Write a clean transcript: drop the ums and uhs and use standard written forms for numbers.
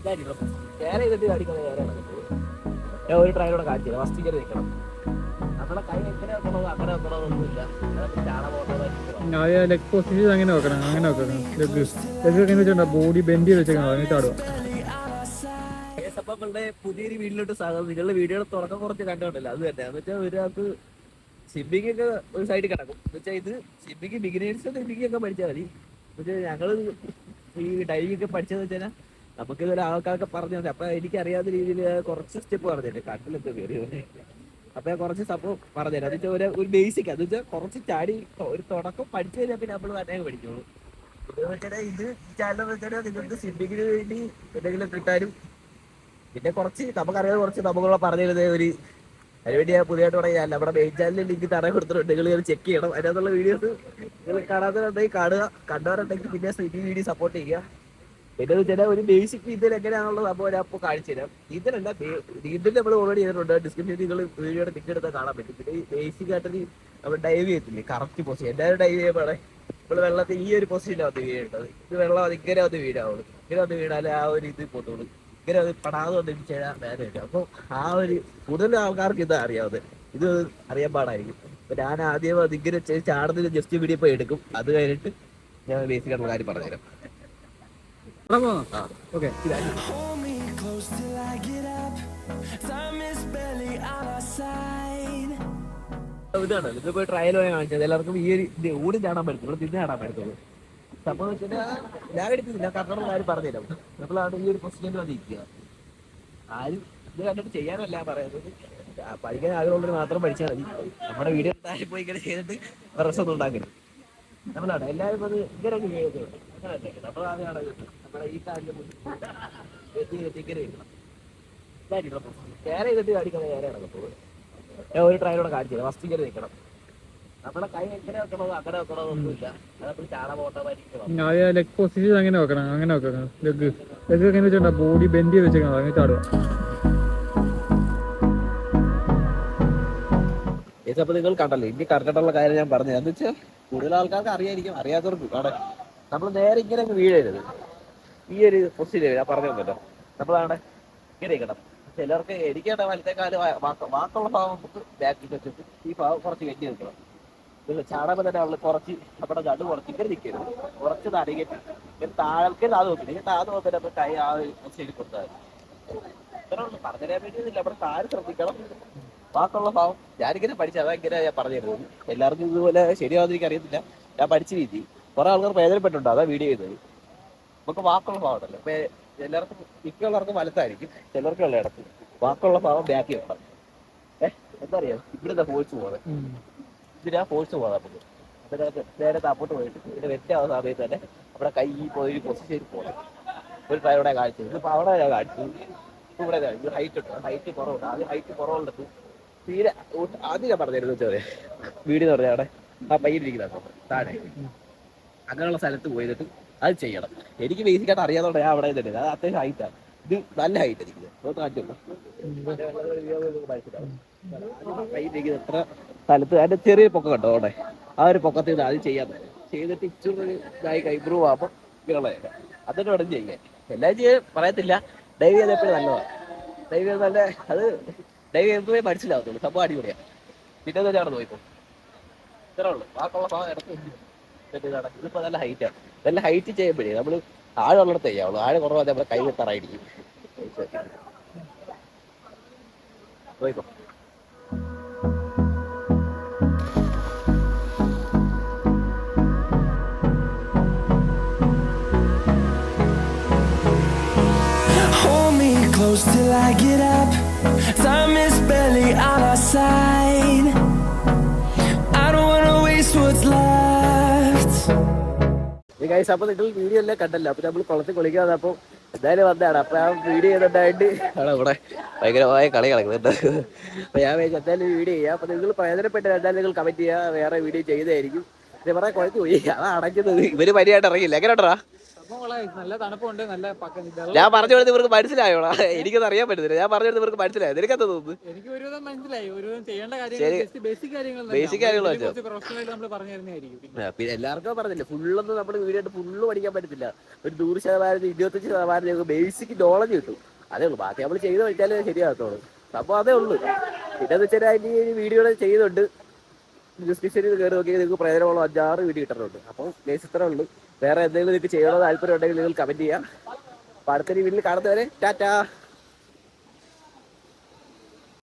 കേര ചെയ്തിട്ട് അടിക്കുന്ന കേരയാണ്. ഞാൻ ഒരു ട്രയലോടെ കാണിച്ചില്ല. ഫസ്റ്റ് ഇങ്ങനെ നിൽക്കണം. നമ്മളെ കൈ എങ്ങനെ വെക്കണോ അങ്ങനെ വെക്കണമെന്നൊന്നുമില്ല. ലെഗ് പൊസിഷൻ അങ്ങനെ വെക്കണം, അങ്ങനെ വെക്കണം. ലെഗ് വെച്ചിട്ടുണ്ടോ ബോഡി ബെൻഡ് ചെയ്ത് വെച്ചേക്കണം, എന്നിട്ട് ആടുക. നമ്മളുടെ പുതിയൊരു വീട്ടിലോട്ട് സ്വാഗതം. നിങ്ങളുടെ വീഡിയോയുടെ തുടക്കം കുറച്ച് കണ്ടുകൊണ്ടല്ലോ, അത് തന്നെ. എന്ന് വെച്ചാൽ ഒരാൾക്ക് സ്വിമ്മിങ് ഒക്കെ ഒരു സൈഡിൽ കിടക്കും. എന്ന് വെച്ചാൽ ഇത് സ്വിമ്മിങ് ബിഗിനേഴ്സ് സ്വിമ്മിങ് ഒക്കെ പഠിച്ചാൽ മതി. എന്ന് വെച്ചാൽ ഞങ്ങള് ഈ ഡൈവിംഗ് ഒക്കെ പഠിച്ചതെന്ന് വെച്ചാൽ നമുക്ക് ഇതൊരു ആൾക്കാർക്ക് പറഞ്ഞു തന്നെ. അപ്പൊ എനിക്ക് അറിയാത്ത രീതിയിൽ കുറച്ച് സ്റ്റെപ്പ് പറഞ്ഞില്ലേ, കട്ടിലൊക്കെ കയറി. അപ്പൊ ഞാൻ കുറച്ച് സംഭവം പറഞ്ഞുതരാം. അത് വെച്ചാൽ ഒരു ബേസിക്, അത് വെച്ചാൽ കുറച്ച് ചാടി ഒരു തുടക്കം പഠിച്ചു കഴിഞ്ഞാൽ പിന്നെ നമ്മൾ തന്നെ പഠിച്ചോളൂ. ഇതെന്ന് വെച്ചാൽ ഇത് ചാനൽ വെച്ചാൽ നിങ്ങൾക്ക് സ്വിമ്മിങ്ങിന് വേണ്ടി എന്തെങ്കിലും കിട്ടാനും പിന്നെ കുറച്ച് നമുക്കറിയാതെ കുറച്ച് നമുക്കുള്ള പറഞ്ഞു തരുന്നത് ഒരു അതിനുവേണ്ടി ഞാൻ പുതിയതായിട്ട് പറയാൻ നമ്മുടെ മെയിൻ ചാനലിൽ ലിങ്ക് തട കൊടുത്തിട്ടുണ്ട്. നിങ്ങൾ ചെക്ക് ചെയ്യണം. അതിനകത്തുള്ള വീഡിയോസ് നിങ്ങൾ കാണാത്തവരുണ്ടെങ്കിൽ കാണുക, കണ്ടവരുണ്ടെങ്കിൽ പിന്നെ ഈ വീഡിയോ സപ്പോർട്ട് ചെയ്യുക. പിന്നെ വെച്ചാൽ ഒരു ബേസിക് നീന്തൽ എങ്ങനെയാണുള്ള സംഭവം ഞാൻ അപ്പോൾ കാണിച്ചു തരാം. നീന്തലല്ല, നീന്തൽ നമ്മൾ ഓൾറെഡി ചെയ്തിട്ടുണ്ട്. ഡിസ്ക്രിപ്ഷനിൽ നിങ്ങൾ വീഡിയോയുടെ ലിങ്ക് എടുത്താൽ കാണാൻ പറ്റും. പിന്നെ ഈ ബേസിക് ആയിട്ട് നമ്മൾ ഡൈവ് ചെയ്യത്തില്ലേ, കറക്റ്റ് പൊസിഷൻ. എല്ലാവരും ഡൈവ് ചെയ്യുമ്പോഴേ നമ്മൾ വെള്ളത്തിൽ ഈ ഒരു പൊസിഷനിലാണ് വന്ന് വീഴേണ്ടത്. ഇത് വെള്ളം ഇങ്ങനെ വന്ന് വീഴാവുള്ളൂ. ഇങ്ങനെ വന്ന് വീണാലേ ആ ഒരു ഇത് പോത്തുള്ളൂ. ഇങ്ങനെ അത് പെടാതെ വന്നിട്ട് ചെയ്താൽ വേദന വരും. അപ്പോൾ ആ ഒരു കൂടുതൽ ആൾക്കാർക്ക് ഇത് അറിയാവുന്നത്, ഇത് അറിയാൻ പാടായിരിക്കും. അപ്പൊ ഞാൻ ആദ്യം അതിങ്ങനെ ചാടുന്നതിന് ജസ്റ്റ് വീഡിയോ പോയി എടുക്കും. അത് കഴിഞ്ഞിട്ട് ഞാൻ ബേസിക് ആയിട്ടുള്ള കാര്യം പറഞ്ഞുതരാം. ഇതാണ് ഇത് പോയി ട്രയൽ പോയി കാണിച്ചത്. എല്ലാവർക്കും ഈ ഒരു ഓടി ചാടാൻ പറ്റത്തുള്ളൂ, തിന്നെ ചാടാൻ പറ്റത്തുള്ളൂ. സംഭവം വെച്ചാൽ ഞാൻ എടുക്കുന്നില്ല, കർണറുടെ കാര്യം പറഞ്ഞുതരാം. നമ്മളാണ് ഈ ഒരു പൊസിഷനിൽ വന്നിരിക്കുക. ആരും ഇത് കണ്ടിട്ട് ചെയ്യാനല്ല പറയുന്നത്, പഠിക്കാൻ ആഗ്രഹമുള്ളവർ മാത്രം പഠിച്ചാൽ മതി. നമ്മുടെ വീഡിയോ താഴെ പോയി ഇങ്ങനെ ചെയ്തിട്ട് പ്രശ്നമൊന്നും ഉണ്ടാക്കരുത്. നമ്മളാണ് എല്ലാവരും അത് ഇങ്ങനെ ചെയ്യുന്നുണ്ട്. അങ്ങനെ നമ്മളാണ് നമ്മുടെ ഈ കാര്യം ഇങ്ങനെ വെക്കണം. കേര ചെയ്തിട്ട് കാണിക്കുന്ന കേരയാണ് അപ്പോൾ ഞാൻ ഒരു ട്രയലോടെ കാണിച്ചില്ല. ഫസ്റ്റ് ഇങ്ങനെ നിൽക്കണം. നമ്മളെ കൈ എങ്ങനെ വെക്കണോ അങ്ങനെ വെക്കണമെന്നൊന്നുമില്ല. അതപ്പോൾ ചാടാൻ പോകേണ്ടതായിരിക്കും. ലെഗ് പൊസിഷൻ അങ്ങനെ വെക്കണം, അങ്ങനെ വെക്കണം. ലെഗ് എങ്ങനെ വെച്ചിട്ടുണ്ടോ ബോഡി ബെൻഡ് ചെയ്ത് വെച്ചേക്കണം, എന്നിട്ട് ആടുക. അപ്പൊ നിങ്ങൾ കണ്ടല്ലോ, ഇനി കറക്റ്റായിട്ടുള്ള കാര്യം ഞാൻ പറഞ്ഞു. എന്ന് വെച്ചാൽ കൂടുതൽ ആൾക്കാർക്ക് അറിയായിരിക്കും, അറിയാത്തവർക്ക് അവിടെ നമ്മൾ നേരെ ഇങ്ങനെ വീഴരുത്. ഈ ഒരു പൊസിഷൻ ഞാൻ പറഞ്ഞു തന്നല്ലോ, നമ്മളാണ് ഇങ്ങനെ ഇരിക്കണം. ചിലർക്ക് എനിക്കേണ്ട വലത്തേക്കാല് വാക്കുള്ള ഭാഗം നമുക്ക് ബാക്കിൽ വെച്ചിട്ട് ഈ ഭാഗം കുറച്ച് വെറ്റി നിൽക്കണം. ചാടുമ്പോൾ തന്നെ അവള് കുറച്ച് നമ്മുടെ നടു കുറച്ച് ഇങ്ങനെ നിൽക്കരുത്, കുറച്ച് നടുകിട്ട് ഇങ്ങനെ താഴേക്ക് താഴെ നോക്കില്ല. ഇങ്ങനെ താഴെ നോക്കിയിട്ട് നമ്മൾ കൈ ആ ഒരു ശരി കൊടുത്താൽ ഇത്ര പറഞ്ഞു തരാൻ വേണ്ടിയില്ല. നമ്മുടെ കാല് ശ്രദ്ധിക്കണം. വാക്കുള്ള ഭാവം ഞാനിങ്ങനെ പഠിച്ച അതാ ഇങ്ങനെ ഞാൻ പറഞ്ഞു തരുന്നത്. എല്ലാവർക്കും ഇതുപോലെ ശരിയാവുന്ന എനിക്ക് അറിയത്തില്ല. ഞാൻ പഠിച്ച രീതി കുറെ ആൾക്കാർ പ്രയോജനപ്പെട്ടുണ്ടോ, അതാ വീഡിയോ ചെയ്തത്. നമുക്ക് വാക്കുള്ള ഭാവം ഉണ്ടല്ലോ, ഇപ്പൊ എല്ലാവർക്കും മിക്കുള്ളവർക്കും വലത്തായിരിക്കും, ചിലർക്കുള്ള ഇടത്ത്. വാക്കുള്ള ഭാവം ബാക്കി വെക്കണം. എന്താ അറിയാം, ഇവിടുത്തെ ഫോഴ്സ് പോകുന്നത്, ഇതിനാ ഫോഴ്സ് പോകാം. നമുക്ക് അതിനകത്ത് നേരെ താപ്പോട്ട് പോയിട്ട് ഇതിന്റെ വ്യത്യാസ സമയത്ത് തന്നെ നമ്മുടെ കൈ പോയി പൊസിഷനിൽ പോകണം. ഒരു ട്രയലോടെ കാണിച്ചത് ഇതിപ്പോ അവിടെ ഞാൻ കാണിച്ചു. ഇവിടെ ഇത് ഹൈറ്റ് ഉണ്ട്, ഹൈറ്റ് കുറവുണ്ട്. ആദ്യം ഹൈറ്റ് കുറവുള്ളത് തീരെ ആദ്യം ഞാൻ പറഞ്ഞിരുന്നു വെച്ചാൽ വീഡിയോ പറഞ്ഞാൽ അവിടെ ആ പയ്യനിരിക്കുന്ന താഴെ അങ്ങനെയുള്ള സ്ഥലത്ത് പോയിട്ട് അത് ചെയ്യണം. എനിക്ക് ബേസിക്കായിട്ട് അറിയാത്തോടെ ഞാൻ അവിടെ തന്നെ. അത് അത്യാവശ്യം ഹൈറ്റാണ്. ഇത് നല്ല ഹൈറ്റ് ഇരിക്കുന്നത് കാണിച്ചുള്ളൂ. പയ്യനിരിക്കുന്നത് എത്ര സ്ഥലത്ത് അതിന്റെ ചെറിയ പൊക്കം കണ്ടോ അവിടെ, ആ ഒരു പൊക്കത്തിൽ നിന്ന് ആദ്യം ചെയ്യാൻ പറ്റും. ചെയ്തിട്ട് ഇച്ചിരി ഇതായി ഇമ്പ്രൂവ് ആകുമ്പോൾ ഇങ്ങനെയുള്ള അതിന്റെ വേണം ചെയ്യാൻ. എല്ലാം ചെയ്യാൻ പറയത്തില്ല. ഡൈവ് ചെയ്ത് എപ്പോഴും നല്ലതാണ്. ഡൈവ് ചെയ്ത് നല്ല അത് ഡൈവ് ചെയ്യുമ്പോഴേ മനസ്സിലാവത്തുള്ളൂ. സംഭവം അടിപൊളിയാണ്. പിന്നെ തന്നെയാണ് നോക്കിപ്പോ ഇത്രേ ഉള്ളൂ. വാക്കുള്ള ഭാഗം ഇടയ്ക്ക് ഇതിപ്പോ നല്ല ഹൈറ്റാണ്. നല്ല ഹൈറ്റ് ചെയ്യുമ്പോഴേ നമ്മള് ആഴമുള്ളിടത്ത് ചെയ്യാവുള്ളൂ. ആഴം കുറവാതെ നമ്മളെ കൈ വെത്താറായിരിക്കും. നോക്കിക്കോ. Till I get up, time is barely on our side. I don't wanna waste what's left. Guys, അപ്പൊ നിങ്ങൾ വീഡിയോ എല്ലാം കണ്ടല്ലോ. അപ്പൊ നമ്മൾ കുളത്തിൽ കുളിക്കാതെ അപ്പൊ എന്തായാലും വന്നതാണ്. അപ്പൊ ആ വീഡിയോ ചെയ്തിട്ടായിട്ട് ആണ് ഇവിടെ ഭയങ്കരമായ കളി കളക്കുന്നുണ്ട്. അപ്പൊ ഞാൻ എന്തായാലും വീഡിയോ ചെയ്യാം. അപ്പൊ നിങ്ങൾ പ്രയോജനപ്പെട്ട് എന്തായാലും നിങ്ങൾ കമന്റ് ചെയ്യുക, വേറെ വീഡിയോ ചെയ്തായിരിക്കും. ഇത് പറയാൻ കുഴച്ച് പോയി, അതാ അടയ്ക്കുന്നത്. ഇവര് പരിയായിട്ട് ഇറങ്ങിയില്ല. എങ്ങനെ ഉണ്ടോ നല്ല തണുപ്പുണ്ട്, നല്ല ഞാൻ പറഞ്ഞു കൊടുത്ത് ഇവർക്ക് മനസ്സിലായോളാ? എനിക്കത് അറിയാൻ പറ്റുന്നില്ല. ഞാൻ പറഞ്ഞു കൊടുത്ത് ഇവർക്ക് മനസ്സിലായോ? നിനക്കെന്താ തോന്നുന്നു? എനിക്ക് ഒരുവിധം മനസ്സിലായി. ഒരുവിധം ചെയ്യേണ്ട ശരി. ബേസിക് കാര്യങ്ങൾ ബേസിക് കാര്യങ്ങൾ വെച്ചോ. പ്രൊഫഷണലായിട്ട് നമ്മൾ പറഞ്ഞു തരുന്നതായിരിക്കും. പിന്നെ എല്ലാവർക്കും പറഞ്ഞില്ല, ഫുള്ളൊന്നും നമ്മൾ വീഡിയോ ആയിട്ട് ഫുള്ള് പഠിക്കാൻ പറ്റത്തില്ല. ഒരു 100%, 25% ബേസിക് നോളജ് കിട്ടും. അതേ ഉള്ളൂ. ബാക്കി നമ്മൾ ചെയ്ത് വെച്ചാലേ ശരിയാകത്തുള്ളൂ. അപ്പോൾ അതേ ഉള്ളൂ. പിന്നെ വെച്ചാൽ അതിന് വീഡിയോ ചെയ്യുന്നുണ്ട്. ഡിസ്ക്രിപ്ഷനിൽ കയറി നോക്കി നിങ്ങൾക്ക് പ്രയോജനമുള്ള 5-6 വീഡിയോ ഇട്ടിട്ടുണ്ട്. അപ്പം ബേസ് ഇത്രേ ഉള്ളൂ. വേറെ എന്തെങ്കിലും നിങ്ങൾക്ക് ചെയ്യണോ താല്പര്യം ഉണ്ടെങ്കിൽ നിങ്ങൾ കമന്റ് ചെയ്യാം. അപ്പോൾ അടുത്തൊരു വീഡിയോയിൽ കാണുന്നവരെ ടാറ്റാ.